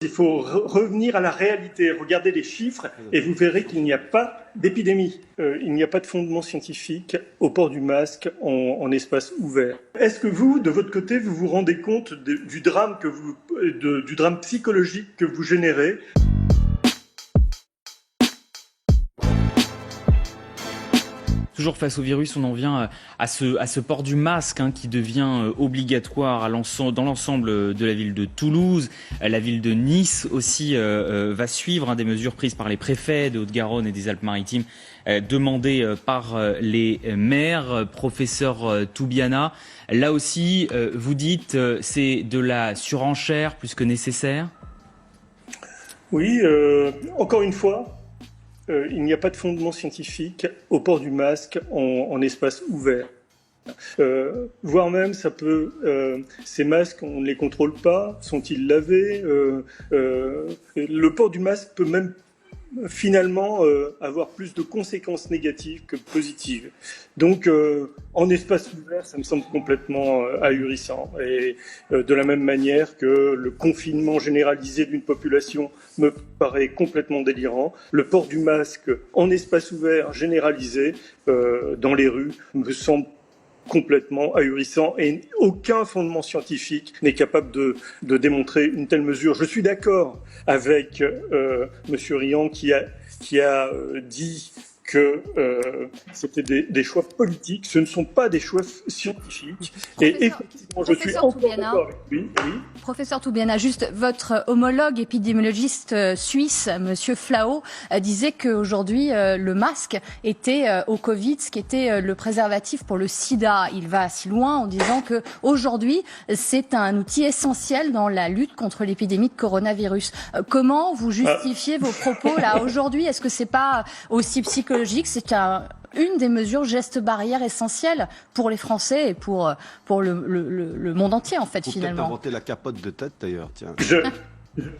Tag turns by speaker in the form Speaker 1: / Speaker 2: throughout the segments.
Speaker 1: Il faut revenir à la réalité, regarder les chiffres et vous verrez qu'il n'y a pas d'épidémie. Il n'y a pas de fondement scientifique au port du masque en espace ouvert. Est-ce que vous, de votre côté, vous vous rendez compte du drame psychologique que vous générez ?
Speaker 2: Toujours face au virus, on en vient à ce port du masque qui devient obligatoire dans l'ensemble de la ville de Toulouse. La ville de Nice aussi va suivre des mesures prises par les préfets de Haute-Garonne et des Alpes-Maritimes, demandées par les maires. Professeur Toubiana, là aussi, vous dites c'est de la surenchère plus que nécessaire ?
Speaker 1: Oui, encore une fois. Il n'y a pas de fondement scientifique au port du masque en espace ouvert. Voire même, ces masques, on ne les contrôle pas. Sont-ils lavés ? Le port du masque peut même finalement avoir plus de conséquences négatives que positives. Donc, en espace ouvert, ça me semble complètement ahurissant. Et de la même manière que le confinement généralisé d'une population me paraît complètement délirant, le port du masque en espace ouvert généralisé dans les rues me semble complètement ahurissant et aucun fondement scientifique n'est capable de démontrer une telle mesure. Je suis d'accord avec Monsieur Riant qui a dit que c'était des choix politiques, ce ne sont pas des choix scientifiques. Et effectivement, je suis encore d'accord avec lui. Oui.
Speaker 3: Professeur Toubiana, juste votre homologue épidémiologiste suisse, Monsieur Flao, disait qu'aujourd'hui le masque était au Covid ce qui était le préservatif pour le sida. Il va si loin en disant que aujourd'hui c'est un outil essentiel dans la lutte contre l'épidémie de coronavirus. Comment vous justifiez vos propos là aujourd'hui ? Est-ce que c'est pas aussi psychologique ? C'est une des mesures gestes barrières essentielles pour les Français et pour le monde entier en fait.
Speaker 4: Faut
Speaker 3: finalement.
Speaker 4: Peut-être inventer la capote de tête d'ailleurs. Tiens.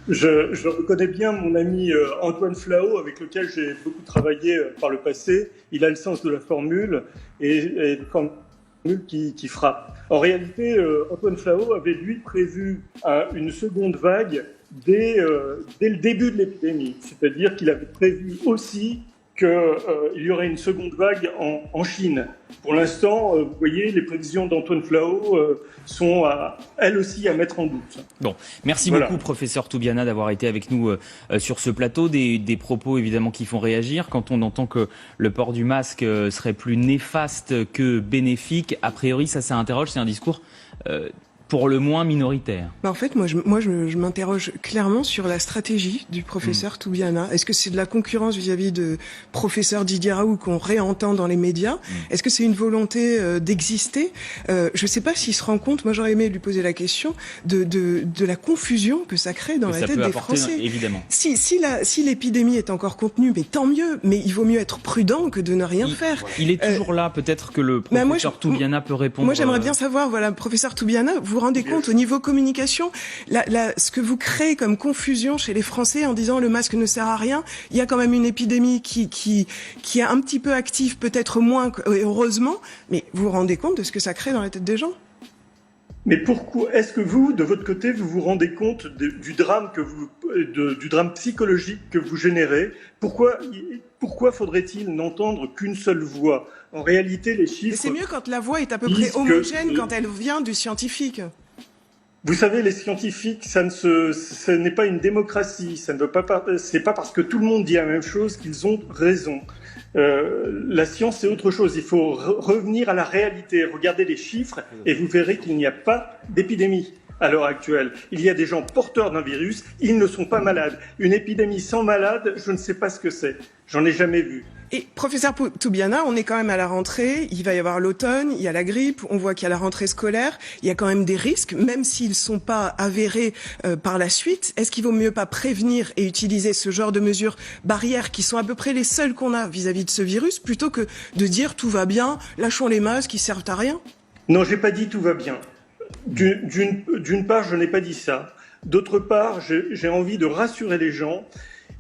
Speaker 1: Je reconnais bien mon ami Antoine Flao, avec lequel j'ai beaucoup travaillé par le passé. Il a le sens de la formule et de formule qui frappe. En réalité, Antoine Flao avait lui prévu une seconde vague dès le début de l'épidémie. C'est-à-dire qu'il avait prévu aussi qu'il y aurait une seconde vague en Chine. Pour l'instant, vous voyez, les prévisions d'Antoine Flao sont elles aussi à mettre en doute.
Speaker 2: Bon, merci beaucoup, professeur Toubiana, d'avoir été avec nous sur ce plateau. Des propos évidemment qui font réagir. Quand on entend que le port du masque serait plus néfaste que bénéfique, a priori, ça interroge. C'est un discours pour le moins minoritaire.
Speaker 5: En fait, moi, je m'interroge clairement sur la stratégie du professeur Toubiana. Est-ce que c'est de la concurrence vis-à-vis de professeur Didier Raoult qu'on réentend dans les médias ? Est-ce que c'est une volonté d'exister ? Je ne sais pas s'il se rend compte, moi j'aurais aimé lui poser la question, de la confusion que ça crée dans la tête des Français.
Speaker 2: Évidemment.
Speaker 5: Si l'épidémie est encore contenue, mais tant mieux, mais il vaut mieux être prudent que de ne rien faire.
Speaker 2: Il est toujours là, peut-être que le professeur Toubiana peut répondre.
Speaker 5: Moi j'aimerais bien savoir, professeur Toubiana, vous rendez compte au niveau communication, ce que vous créez comme confusion chez les Français en disant le masque ne sert à rien. Il y a quand même une épidémie qui est un petit peu active, peut-être moins, heureusement, mais vous vous rendez compte de ce que ça crée dans la tête des gens ?
Speaker 1: Mais pourquoi est-ce que vous, de votre côté, vous vous rendez compte du drame psychologique que vous générez ? Pourquoi faudrait-il n'entendre qu'une seule voix ? En réalité, les chiffres...
Speaker 5: Mais c'est mieux quand la voix est à peu près homogène, quand elle vient du scientifique.
Speaker 1: Vous savez, les scientifiques, ce n'est pas une démocratie. C'est pas parce que tout le monde dit la même chose qu'ils ont raison. La science, c'est autre chose. Il faut revenir à la réalité, regarder les chiffres, et vous verrez qu'il n'y a pas d'épidémie à l'heure actuelle. Il y a des gens porteurs d'un virus, ils ne sont pas malades. Une épidémie sans malade, je ne sais pas ce que c'est. J'en ai jamais vu.
Speaker 5: Et professeur Toubiana, on est quand même à la rentrée, il va y avoir l'automne, il y a la grippe, on voit qu'il y a la rentrée scolaire, il y a quand même des risques, même s'ils ne sont pas avérés par la suite. Est-ce qu'il vaut mieux pas prévenir et utiliser ce genre de mesures barrières qui sont à peu près les seules qu'on a vis-à-vis de ce virus, plutôt que de dire tout va bien, lâchons les masques, ils servent à rien ?
Speaker 1: Non, j'ai pas dit tout va bien. D'une part, je n'ai pas dit ça. D'autre part, j'ai envie de rassurer les gens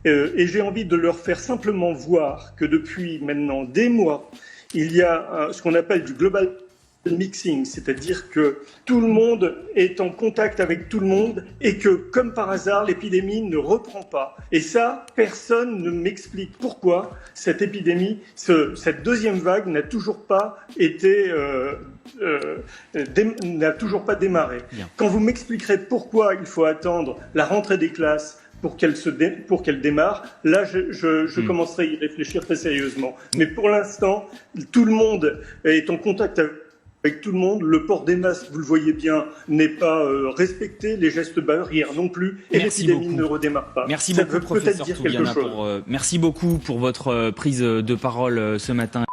Speaker 1: et j'ai envie de leur faire simplement voir que depuis maintenant des mois, il y a ce qu'on appelle du global mixing, c'est-à-dire que tout le monde est en contact avec tout le monde et que, comme par hasard, l'épidémie ne reprend pas. Et ça, personne ne m'explique pourquoi cette épidémie, cette deuxième vague n'a toujours pas été, n'a toujours pas démarré.
Speaker 2: Bien.
Speaker 1: Quand vous m'expliquerez pourquoi il faut attendre la rentrée des classes pour qu'elle démarre, là, je commencerai à y réfléchir très sérieusement. Mais pour l'instant, tout le monde est en contact avec tout le monde. Le port des masques, vous le voyez bien, n'est pas respecté. Les gestes barrières non plus. Et l'épidémie ne redémarre pas.
Speaker 2: Merci
Speaker 1: Ça
Speaker 2: beaucoup,
Speaker 1: veut peut-être
Speaker 2: professeur
Speaker 1: dire quelque
Speaker 2: Toubiana,
Speaker 1: chose.
Speaker 2: merci beaucoup pour votre prise de parole ce matin.